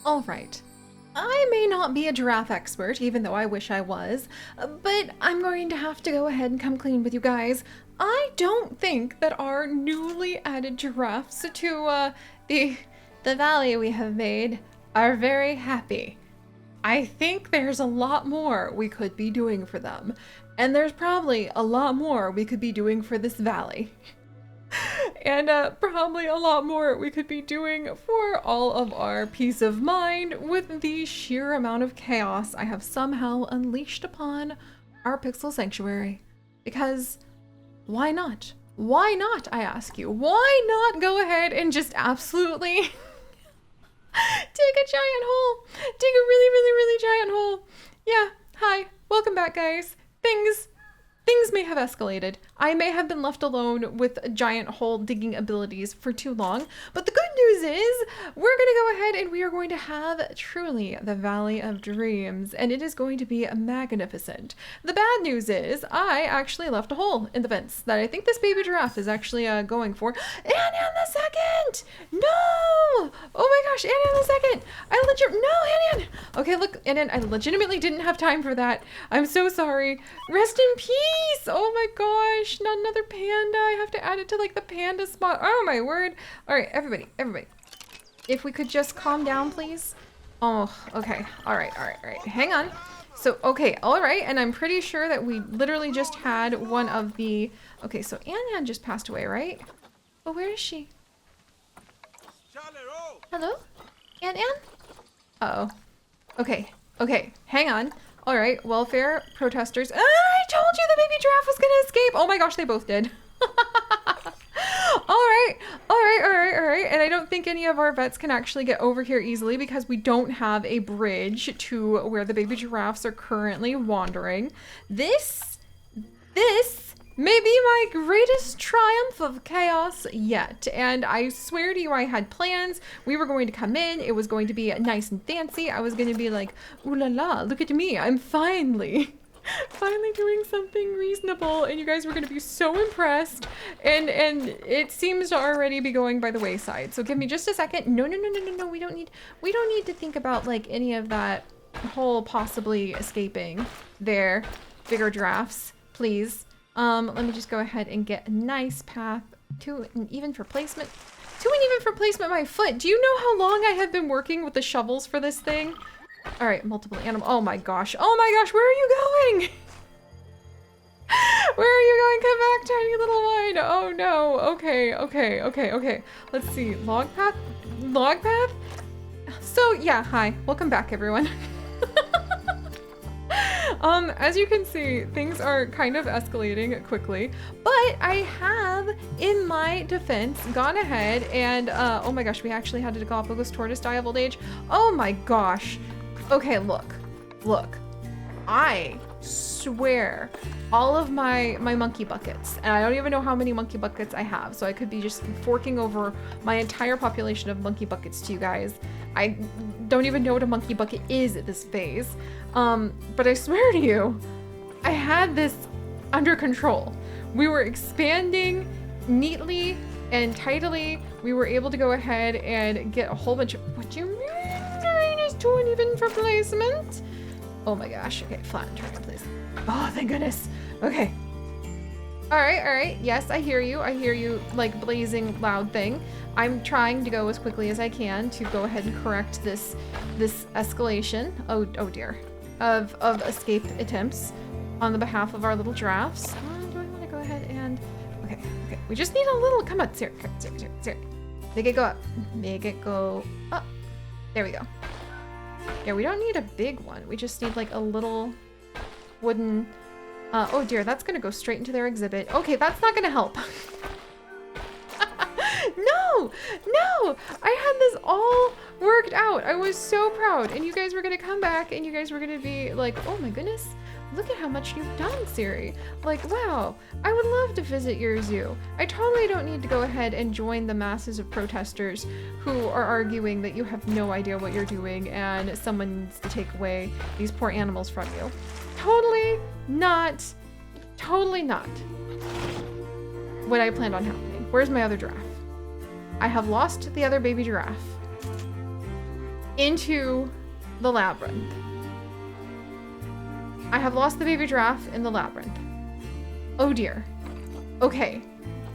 All right. I may not be a giraffe expert, even though I wish I was, but I'm going to have to go ahead and come clean with you guys. I don't think that our newly added giraffes to the valley we have made are very happy. I think there's a lot more we could be doing for them, and there's probably a lot more we could be doing for this valley. And probably a lot more we could be doing for all of our peace of mind with the sheer amount of chaos I have somehow unleashed upon our pixel sanctuary. Because why not? Why not, I ask you? Why not go ahead and just absolutely take a giant hole? Dig a really, really, really giant hole. Yeah, hi, welcome back, guys. Things may have escalated. I may have been left alone with giant hole digging abilities for too long, but the good news is we're gonna go ahead and we are going to have truly the Valley of Dreams, and it is going to be magnificent. The bad news is I actually left a hole in the fence that I think this baby giraffe is actually going for. Annan the second! No! Oh my gosh, Annan the second! No, Annan! Okay, look, Annan, I legitimately didn't have time for that. I'm so sorry. Rest in peace! Oh my gosh, not another panda. I have to add it to like the panda spot. Oh my word. All right, everybody. If we could just calm down, please. Oh, okay. All right. Hang on. So, okay, all right. And I'm pretty sure that we literally just had one of the... Okay, so Anne just passed away, right? But where is she? Hello? Anne? Uh-oh. Okay, hang on. All right, welfare protesters. I told you the baby giraffe was gonna escape. Oh my gosh, they both did. All right. And I don't think any of our vets can actually get over here easily because we don't have a bridge to where the baby giraffes are currently wandering. This may be my greatest triumph of chaos yet. And I swear to you, I had plans. We were going to come in. It was going to be nice and fancy. I was going to be like, ooh la la, look at me. I'm finally doing something reasonable. And you guys were going to be so impressed. And it seems to already be going by the wayside. So give me just a second. No. We don't need to think about like any of that whole possibly escaping their bigger giraffes, please. Let me just go ahead and get a nice path to an even for placement. My foot. Do you know how long I have been working with the shovels for this thing? All right, multiple animal. Oh my gosh, where are you going? Where are you going? Come back, tiny little one. Oh no. Okay. Let's see. Log path? So yeah, hi. Welcome back, everyone. As you can see, things are kind of escalating quickly, but I have, in my defense, gone ahead and, oh my gosh, we actually had a Galapagos tortoise die of old age. Oh my gosh. Okay, look. I swear all of my monkey buckets, and I don't even know how many monkey buckets I have, so I could be just forking over my entire population of monkey buckets to you guys. I don't even know what a monkey bucket is at this phase. But I swear to you, I had this under control. We were expanding neatly and tidily. We were able to go ahead and get a whole bunch of, what do you mean terrain is too uneven for placement? Oh my gosh, okay, flatten terrain, please. Oh, thank goodness. Okay. All right. Yes, I hear you like blazing loud thing. I'm trying to go as quickly as I can to go ahead and correct this escalation. Oh dear. Of escape attempts on the behalf of our little giraffes. Do I want to go ahead and... Okay. We just need a little... Come on, Seri. Make it go up. There we go. Yeah, we don't need a big one. We just need like a little wooden... oh dear, that's gonna go straight into their exhibit. Okay, that's not gonna help. No! I had this all worked out. I was so proud. And you guys were gonna come back and you guys were gonna be like, oh my goodness, look at how much you've done, Seri. Like, wow, I would love to visit your zoo. I totally don't need to go ahead and join the masses of protesters who are arguing that you have no idea what you're doing and someone needs to take away these poor animals from you. Totally not what I planned on happening. Where's my other giraffe? I have lost the other baby giraffe. into the labyrinth. I have lost the baby giraffe in the labyrinth. Oh dear. Okay,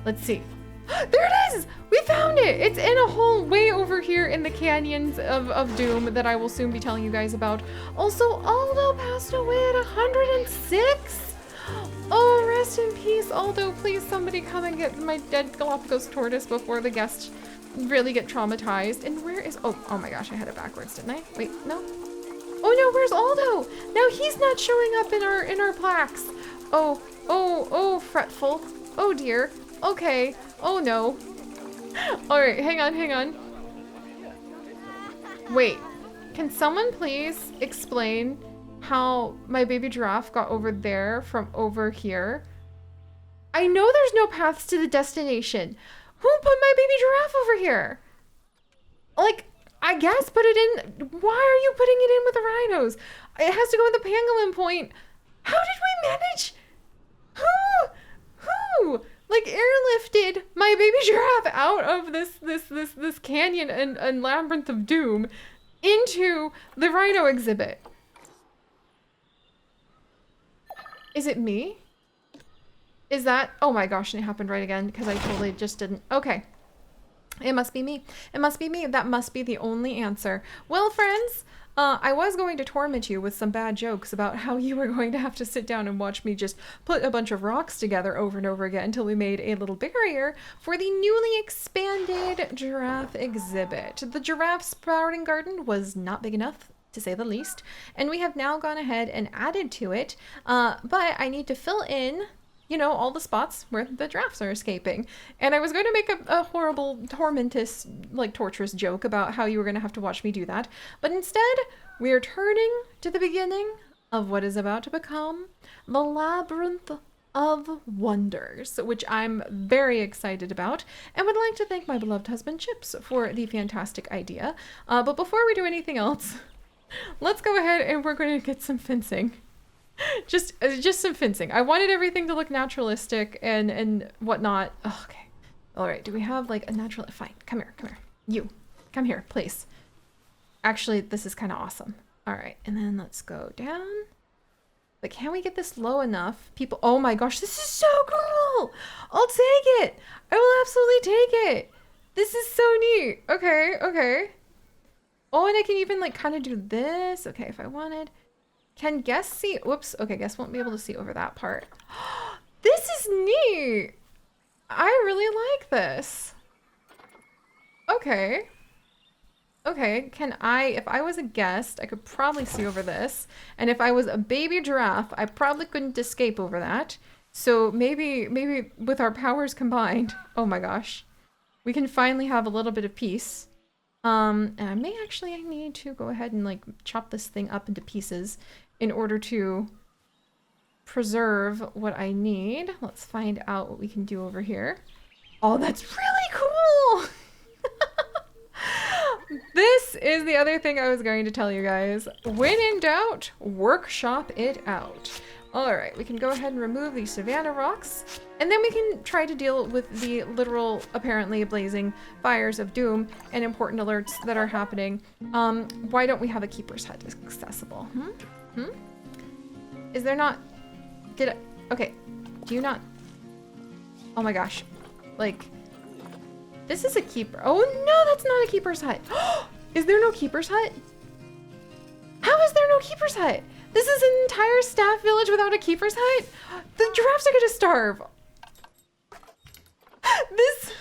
let's see. There it is! We found it! It's in a hole way over here in the canyons of doom that I will soon be telling you guys about. Also, Aldo passed away at 106? Oh, rest in peace, Aldo. Please, somebody come and get my dead Galapagos tortoise before the guests really get traumatized. And where is... Oh my gosh, I had it backwards, didn't I? Wait, no. Oh no, where's Aldo? Now he's not showing up in our plaques. Oh, fretful. Oh dear. Okay. Oh no. All right, hang on. Wait, can someone please explain how my baby giraffe got over there from over here? I know there's no paths to the destination. Who put my baby giraffe over here? Like, I guess put it in. Why are you putting it in with the rhinos? It has to go in the pangolin point. How did we manage? Who? Like airlifted my baby giraffe out of this canyon and labyrinth of doom into the rhino exhibit. Is it me? Is that... Oh my gosh, and it happened right again because I totally just didn't... Okay. It must be me. It must be me. That must be the only answer. Well, friends, I was going to torment you with some bad jokes about how you were going to have to sit down and watch me just put a bunch of rocks together over and over again until we made a little barrier for the newly expanded giraffe exhibit. The giraffe sprouting garden was not big enough, to say the least, and we have now gone ahead and added to it, but I need to fill in, you know, all the spots where the giraffes are escaping. And I was going to make a horrible, tormentous, like torturous joke about how you were going to have to watch me do that. But instead, we are turning to the beginning of what is about to become the Labyrinth of Wonders, which I'm very excited about and would like to thank my beloved husband Chips for the fantastic idea. But before we do anything else, let's go ahead and we're going to get some fencing. Just some fencing. I wanted everything to look naturalistic and whatnot. Oh, okay. All right. Do we have like a natural? Fine. Come here. You. Come here, please. Actually, this is kind of awesome. All right. And then let's go down. But can we get this low enough? People. Oh my gosh. This is so cool. I'll take it. I will absolutely take it. This is so neat. Okay. Oh, and I can even like kind of do this. Okay. If I wanted. Can guests see? Whoops. Okay, guests won't be able to see over that part. This is neat. I really like this. Okay. Can I, if I was a guest, I could probably see over this. And if I was a baby giraffe, I probably couldn't escape over that. So maybe with our powers combined, oh my gosh, we can finally have a little bit of peace. And I need to go ahead and like chop this thing up into pieces in order to preserve what I need. Let's find out what we can do over here. Oh, that's really cool! This is the other thing I was going to tell you guys. When in doubt, workshop it out. All right, we can go ahead and remove these savanna rocks, and then we can try to deal with the literal, apparently blazing fires of doom and important alerts that are happening. Why don't we have a keeper's hut accessible? Is there not? Okay. Do you not? Oh my gosh. Like, this is a keeper. Oh no, that's not a keeper's hut. Is there no keeper's hut? How is there no keeper's hut? This is an entire staff village without a keeper's hut? The giraffes are gonna starve. This...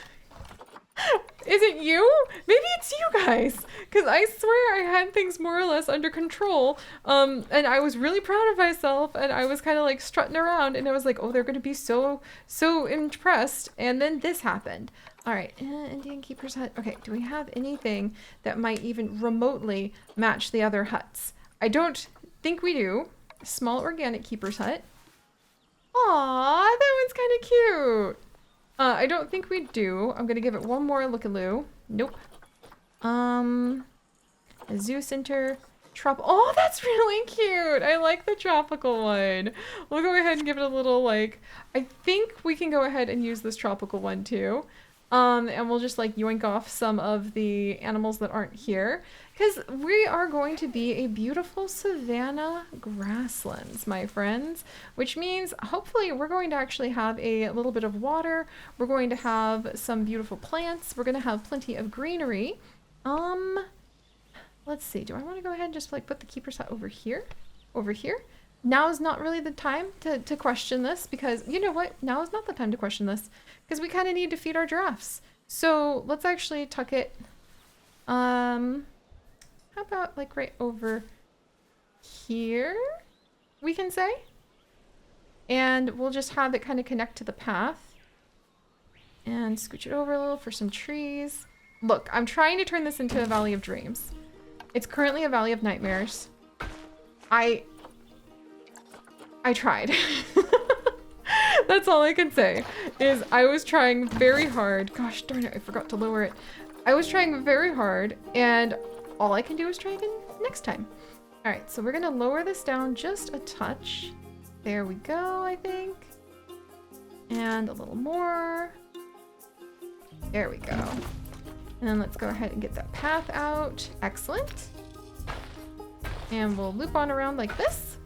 Is it you? Maybe it's you guys. Because I swear I had things more or less under control. And I was really proud of myself. And I was kind of like strutting around. And I was like, oh, they're going to be so impressed. And then this happened. All right. Indian keeper's hut. Okay. Do we have anything that might even remotely match the other huts? I don't think we do. Small organic keeper's hut. Aw, that one's kind of cute. I don't think we do. I'm gonna give it one more lookaloo. Nope. A zoo center. Oh, that's really cute. I like the tropical one. We'll go ahead and give it a little like, I think we can go ahead and use this tropical one too. And we'll just like yoink off some of the animals that aren't here. Because we are going to be a beautiful savanna grasslands, my friends. Which means hopefully we're going to actually have a little bit of water. We're going to have some beautiful plants. We're going to have plenty of greenery. Let's see. Do I want to go ahead and just like put the keeper's hut over here? Over here? Now is not really the time to question this because you know what? Now is not the time to question this because we kind of need to feed our giraffes. So let's actually tuck it. How about like right over here? We can say. And we'll just have it kind of connect to the path. And scooch it over a little for some trees. Look, I'm trying to turn this into a valley of dreams. It's currently a valley of nightmares. I tried. That's all I can say, is I was trying very hard. Gosh darn it, I forgot to lower it. I was trying very hard, and all I can do is try again next time. All right, so we're gonna lower this down just a touch. There we go, I think. And a little more. There we go. And then let's go ahead and get that path out. Excellent. And we'll loop on around like this.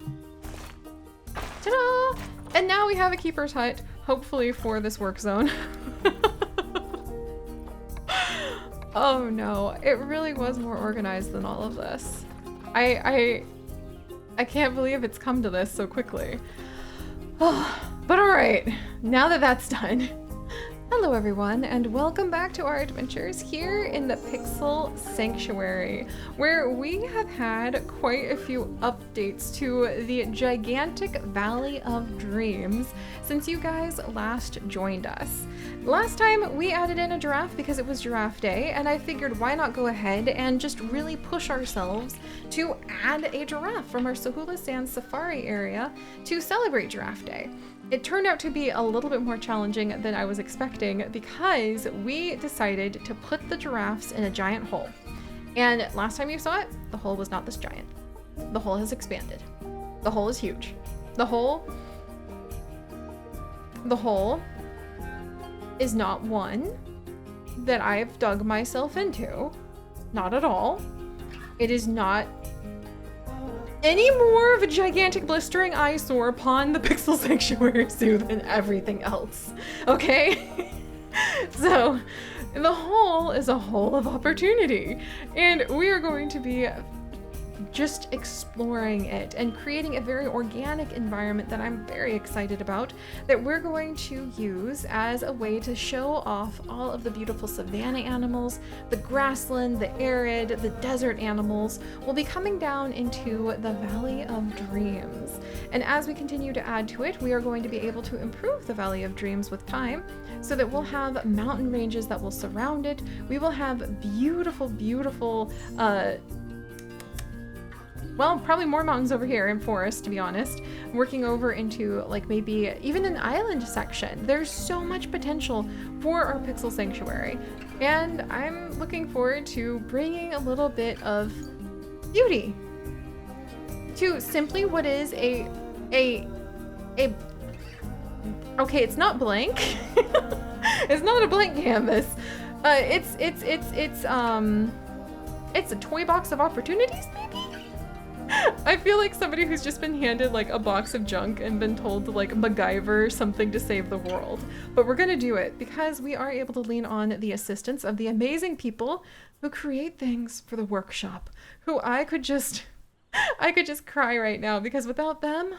Ta-da! And now we have a keeper's hut, hopefully for this work zone. Oh no, it really was more organized than all of this. I can't believe it's come to this so quickly. Oh, but all right, now that that's done. Hello everyone, and welcome back to our adventures here in the Pixel Sanctuary, where we have had quite a few updates to the gigantic Valley of Dreams since you guys last joined us. Last time we added in a giraffe because it was Giraffe Day, and I figured why not go ahead and just really push ourselves to add a giraffe from our Sahula Sands Safari area to celebrate Giraffe Day. It turned out to be a little bit more challenging than I was expecting because we decided to put the giraffes in a giant hole. And last time you saw it, the hole was not this giant. The hole has expanded. The hole is huge. The hole is not one that I've dug myself into. Not at all. It is not any more of a gigantic blistering eyesore upon the Pixel Sanctuary Zoo than everything else, okay? So, the hole is a hole of opportunity, and we are going to be just exploring it and creating a very organic environment that I'm very excited about, that we're going to use as a way to show off all of the beautiful savanna animals, the grassland, the arid, the desert animals will be coming down into the Valley of Dreams. And as we continue to add to it, we are going to be able to improve the Valley of Dreams with time, so that we'll have mountain ranges that will surround it. We will have beautiful, beautiful, well, probably more mountains over here in forest, to be honest, working over into like maybe even an island section. There's so much potential for our Pixel Sanctuary, and I'm looking forward to bringing a little bit of beauty to simply what is okay, it's not blank. It's not a blank canvas. It's a toy box of opportunities, maybe? I feel like somebody who's just been handed like a box of junk and been told to like MacGyver something to save the world. But we're gonna do it because we are able to lean on the assistance of the amazing people who create things for the workshop, who I could just cry right now, because without them,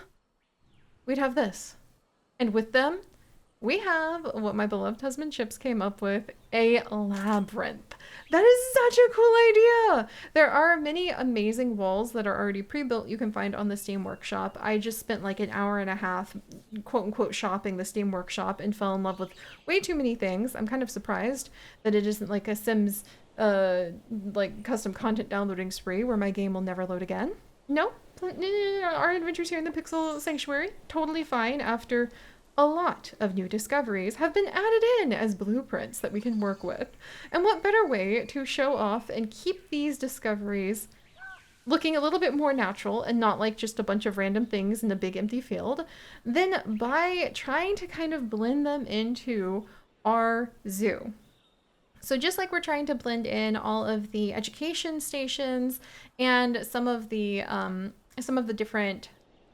we'd have this. And with them, we have what my beloved husband Chips came up with, a labyrinth. That is such a cool idea. There are many amazing walls that are already pre-built you can find on the Steam Workshop. I just spent like an hour and a half, quote unquote, shopping the Steam Workshop and fell in love with way too many things. I'm kind of surprised that it isn't like a Sims like custom content downloading spree where my game will never load again. No, our adventures here in the Pixel Sanctuary, totally fine after a lot of new discoveries have been added in as blueprints that we can work with. And what better way to show off and keep these discoveries looking a little bit more natural and not like just a bunch of random things in a big empty field than by trying to kind of blend them into our zoo. So just like we're trying to blend in all of the education stations and some of the different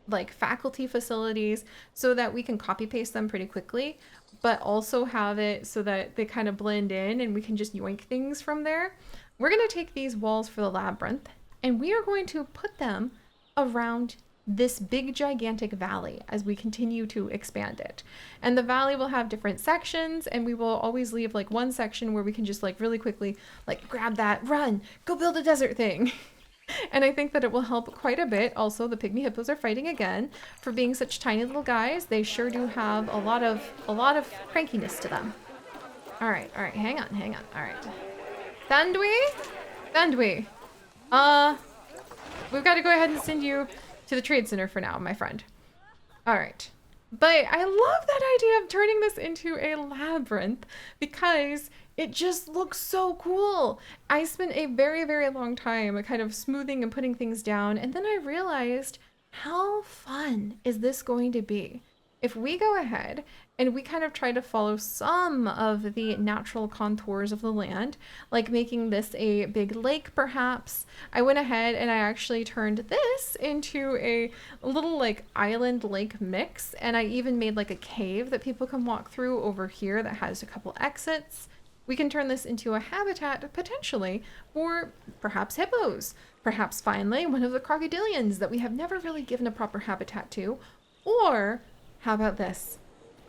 like faculty facilities so that we can copy paste them pretty quickly, but also have it so that they kind of blend in and we can just yoink things from there. We're going to take these walls for the labyrinth and we are going to put them around this big gigantic valley as we continue to expand it. And the valley will have different sections, and we will always leave like one section where we can just like really quickly like grab that, run, go build a desert thing. And I think that it will help quite a bit. Also, the pygmy hippos are fighting again. For being such tiny little guys, they sure do have a lot of crankiness to them. All right, hang on. All right. Thandwi. We've got to go ahead and send you to the trade center for now, my friend. All right. But I love that idea of turning this into a labyrinth because it just looks so cool. I spent a very, very long time kind of smoothing and putting things down, and then I realized how fun is this going to be if we go ahead and we kind of try to follow some of the natural contours of the land, like making this a big lake perhaps. I went ahead and I actually turned this into a little like island lake mix, and I even made like a cave that people can walk through over here that has a couple exits. We can turn this into a habitat potentially for perhaps hippos, perhaps finally one of the crocodilians that we have never really given a proper habitat to, or how about this?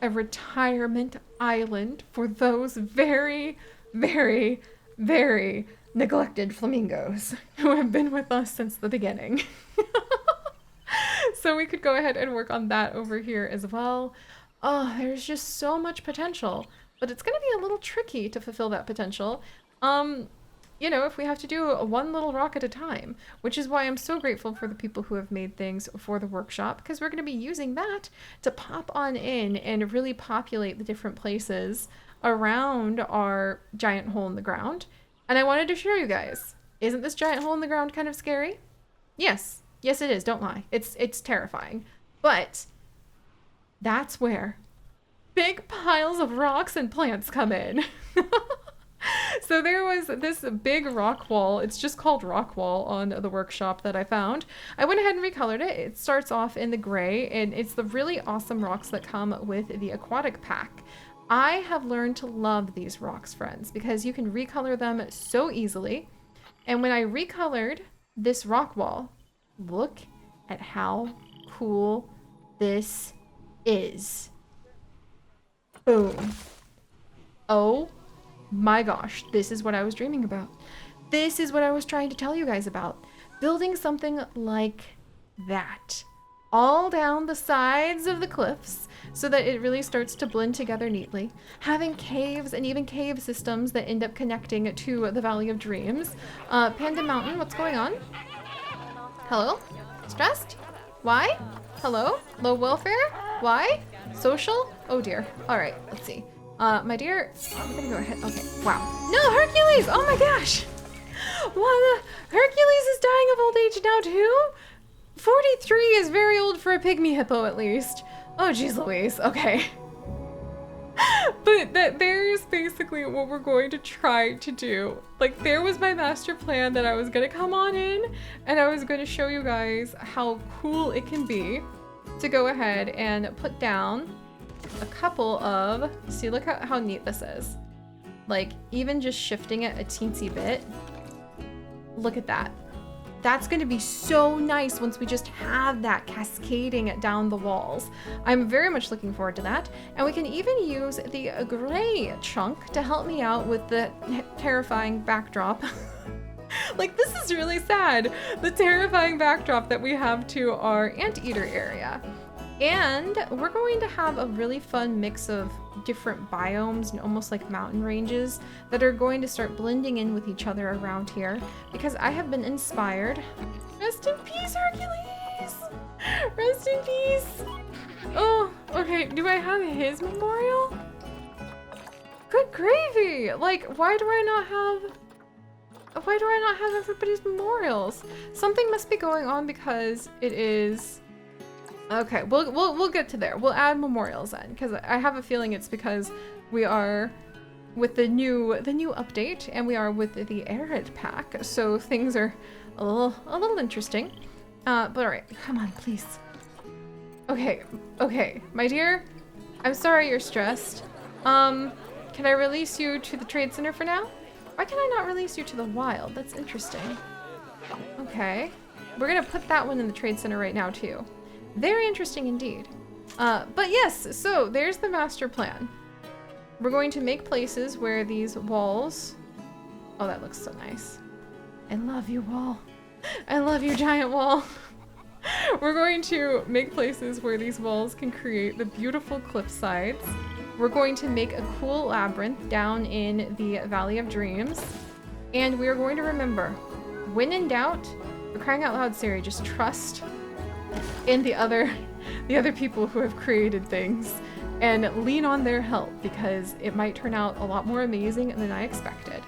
A retirement island for those very, very, very neglected flamingos who have been with us since the beginning. So we could go ahead and work on that over here as well. Oh, there's just so much potential, but it's going to be a little tricky to fulfill that potential. You know, if we have to do one little rock at a time, which is why I'm so grateful for the people who have made things for the workshop, because we're going to be using that to pop on in and really populate the different places around our giant hole in the ground. And I wanted to show you guys, isn't this giant hole in the ground kind of scary? Yes, it is, don't lie. It's terrifying. But that's where big piles of rocks and plants come in. So there was this big rock wall. It's just called rock wall on the workshop that I found. I went ahead and recolored it. It starts off in the gray, and it's the really awesome rocks that come with the aquatic pack. I have learned to love these rocks, friends, because you can recolor them so easily. And when I recolored this rock wall, look at how cool this is. Boom. Oh my gosh, this is what I was dreaming about. This is what I was trying to tell you guys about. Building something like that all down the sides of the cliffs so that it really starts to blend together neatly. Having caves and even cave systems that end up connecting to the Valley of Dreams. Panda Mountain, what's going on? Hello? Stressed? Why? Hello? Low welfare? Why? Social? Oh dear. All right, let's see. My dear, I'm gonna go ahead. Okay, wow. No, Hercules! Oh my gosh! What? Hercules is dying of old age now too? 43 is very old for a pygmy hippo at least. Oh geez Louise, okay. But there's basically what we're going to try to do. Like, there was my master plan that I was gonna come on in and I was gonna show you guys how cool it can be to go ahead and put down a couple of, see, look at how neat this is. Like, even just shifting it a teensy bit. Look at that. That's going to be so nice once we just have that cascading down the walls. I'm very much looking forward to that. And we can even use the gray chunk to help me out with the terrifying backdrop. Like, this is really sad. The terrifying backdrop that we have to our anteater area. And we're going to have a really fun mix of different biomes and almost like mountain ranges that are going to start blending in with each other around here because I have been inspired. Rest in peace, Hercules! Rest in peace! Oh, okay, do I have his memorial? Good gravy! Like, why do I not have everybody's memorials? Something must be going on because it is... Okay, we'll get to there. We'll add memorials in because I have a feeling it's because we are with the new update, and we are with the arid pack, so things are a little interesting. But all right, come on, please. Okay, my dear, I'm sorry you're stressed. Can I release you to the trade center for now? Why can I not release you to the wild? That's interesting. Okay, we're gonna put that one in the trade center right now too. Very interesting indeed. But yes, so there's the master plan. We're going to make places where these walls... Oh, that looks so nice. I love you, wall. I love your giant wall. We're going to make places where these walls can create the beautiful cliff sides. We're going to make a cool labyrinth down in the Valley of Dreams. And we are going to remember, when in doubt, for crying out loud, Seri, just trust in the other people who have created things and lean on their help, because it might turn out a lot more amazing than I expected.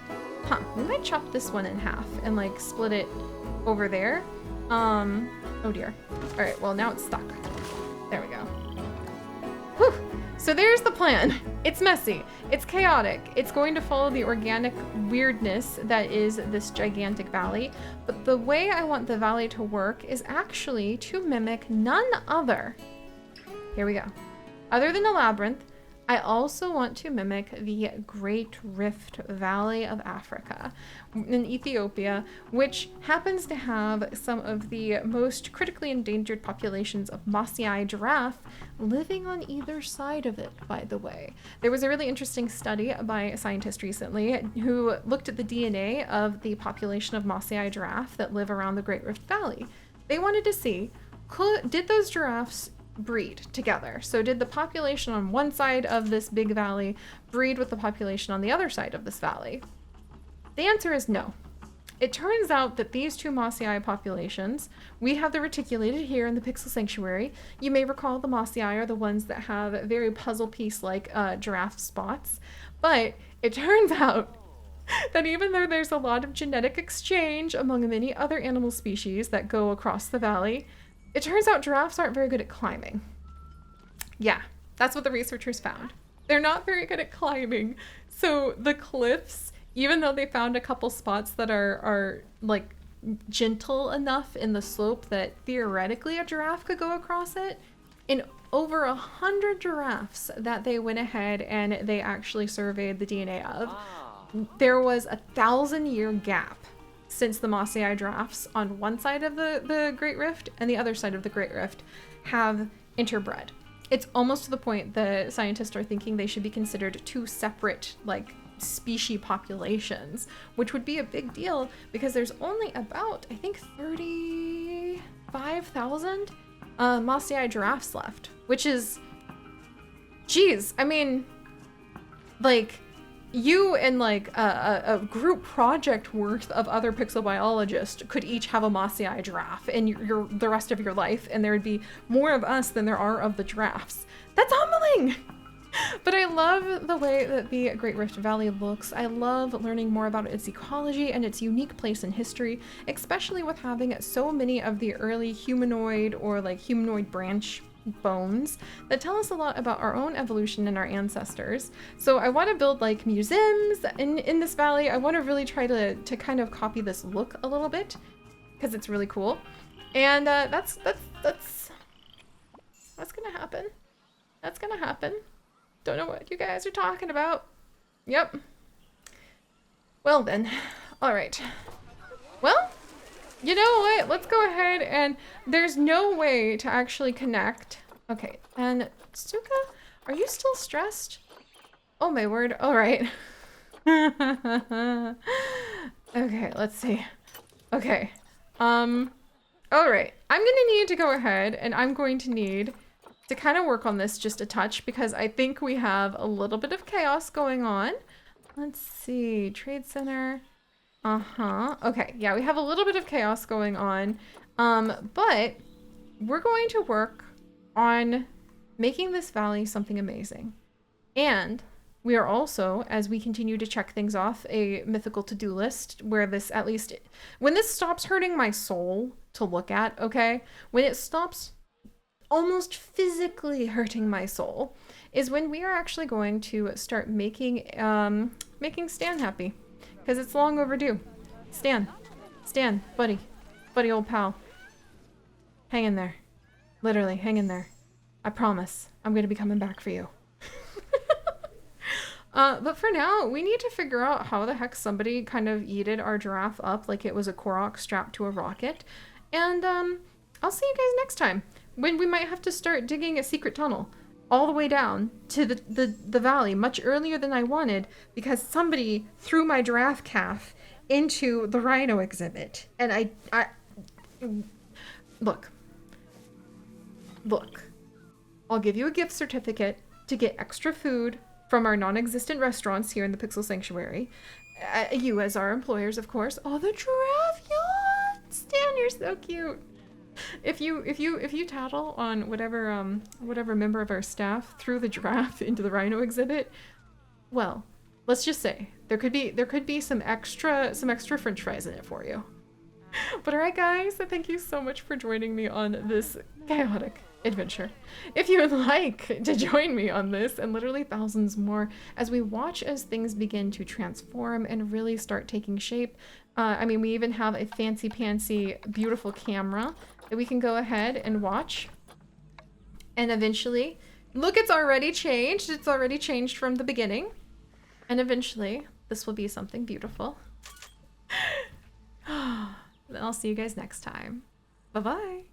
We might chop this one in half and like split it over there. Oh dear. All right, well now it's stuck. There we go. Whew. So there's the plan. It's messy, it's chaotic, it's going to follow the organic weirdness that is this gigantic valley, but the way I want the valley to work is actually to mimic none other. Here we go. Other than a labyrinth, I also want to mimic the Great Rift Valley of Africa in Ethiopia, which happens to have some of the most critically endangered populations of Mossy-eye giraffe living on either side of it, by the way. There was a really interesting study by a scientist recently who looked at the DNA of the population of Mossy-eye giraffe that live around the Great Rift Valley. They wanted to see, did those giraffes breed together? So did the population on one side of this big valley breed with the population on the other side of this valley? The answer is no. It turns out that these two Mossy-eye populations, we have the reticulated here in the Pixel Sanctuary. You may recall the Mossy-eye are the ones that have very puzzle piece-like giraffe spots, but it turns out that even though there's a lot of genetic exchange among many other animal species that go across the valley, it turns out giraffes aren't very good at climbing. Yeah, that's what the researchers found. They're not very good at climbing. So the cliffs, even though they found a couple spots that are like gentle enough in the slope that theoretically a giraffe could go across it, in over 100 giraffes that they went ahead and they actually surveyed the DNA of, there was a 1,000-year gap since the Mossy-eye giraffes on one side of the Great Rift and the other side of the Great Rift have interbred. It's almost to the point that scientists are thinking they should be considered two separate, like, species populations, which would be a big deal because there's only about, I think, 35,000 Mossy-eye giraffes left, which is, geez, I mean, like, you and like a group project worth of other pixel biologists could each have a Mossy-eye giraffe in the rest of your life, and there would be more of us than there are of the giraffes. That's humbling! But I love the way that the Great Rift Valley looks. I love learning more about its ecology and its unique place in history, especially with having so many of the early humanoid or like humanoid branch bones that tell us a lot about our own evolution and our ancestors. So I want to build like museums in this valley. I want to really try to kind of copy this look a little bit because it's really cool. And that's gonna happen. That's gonna happen. Don't know what you guys are talking about. Yep. Well then. All right. Well, you know what? Let's go ahead and there's no way to actually connect. Okay, and Stuka, are you still stressed? Oh my word. All right. Okay, let's see. Okay. All right. I'm gonna need to go ahead and I'm going to need to kind of work on this just a touch because I think we have a little bit of chaos going on. Let's see. Trade center. Okay, yeah, we have a little bit of chaos going on, but we're going to work on making this valley something amazing. And we are also, as we continue to check things off, a mythical to-do list where this, at least, when this stops hurting my soul to look at, okay? When it stops almost physically hurting my soul is when we are actually going to start making Stan happy, because it's long overdue. Stan, buddy, old pal, hang in there. Literally, hang in there. I promise, I'm gonna be coming back for you. But for now, we need to figure out how the heck somebody kind of yeeted our giraffe up like it was a Korok strapped to a rocket. And I'll see you guys next time, when we might have to start digging a secret tunnel all the way down to the valley much earlier than I wanted, because somebody threw my giraffe calf into the rhino exhibit. And I look, I'll give you a gift certificate to get extra food from our non-existent restaurants here in the Pixel Sanctuary. You as our employers, of course. Oh, the giraffe, yeah! Stan, you're so cute. If you tattle on whatever member of our staff threw the giraffe into the rhino exhibit, well, let's just say there could be some extra French fries in it for you. But alright guys, thank you so much for joining me on this chaotic adventure. If you would like to join me on this and literally thousands more as we watch as things begin to transform and really start taking shape, I mean, we even have a fancy pantsy beautiful camera that we can go ahead and watch. And eventually, look, it's already changed. It's already changed from the beginning. And eventually, this will be something beautiful. Then I'll see you guys next time. Bye-bye.